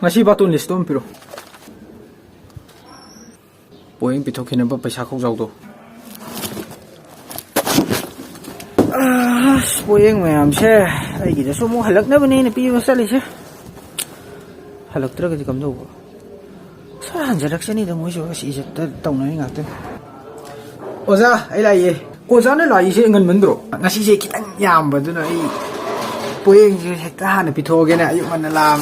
ngasi baton list tom piro poing pithokin ba paisa khau jaw do poing mayam se ai gi da so mo halak na bani ne pi ma sali se halak tra ga kam do sa han jarak se ni da mo jo si je ta tong na ngak te oza ai lai ye oza ne lai se ngan man dro ngasi se kitang yam ba du na ai poing je hekta han pitho ge na ayu man lam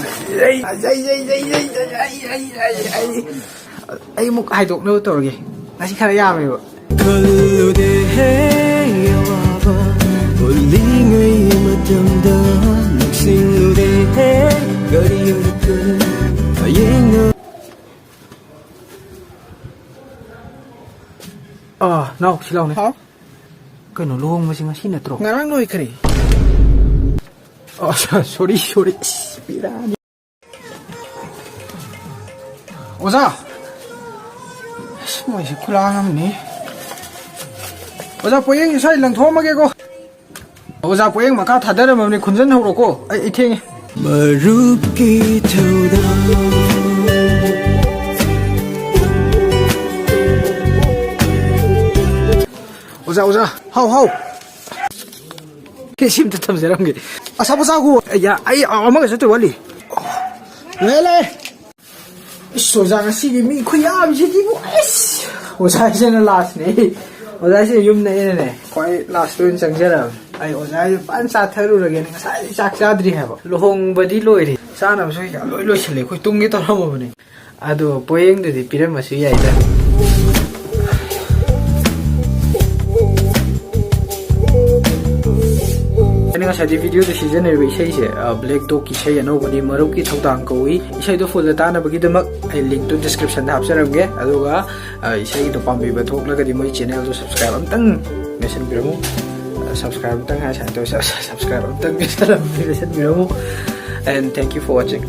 ai muk hai dok no tor ge ngasi khara yam me ba nào xí lâu này hả cái nó luôn mà xin ngasi nè trộn ngang nuôi cái này sorry bị ra 오자 뭐 이제 쿨라함니 오자 보행 사이 랑토마게고 오자 보행 마카 다다르면 군전 하고고 이팅 마루키 토다 오자 하우 개심도 참 세란 게 사보자고 야 아이 엄마가 저때 원리 왜래 소장 시기 미 쿠야 시기고 아이씨 오자이는 라스네 오자이 юм네네 거의 라스트인 정제라 아이 오자이 반사 터루르게 사이 짝자들이 해봐 로홍버디 로이리 사람서 야 로이로실래 거의 똥게 떨어먹으네 아도 보행들이 비례마시 야이다 Ini saya di video tu season ni isai se Black Dog isai yang awak ni Maruk ki thotang koi isai tu full data na bagi demak link tu description dah hapsa ramge aduga isai tu pambi bathok laga di moi channel tu subscribe amtang mention biramu subscribe amtang ha sa tu subscribe amtang mention biramu and thank you for watching.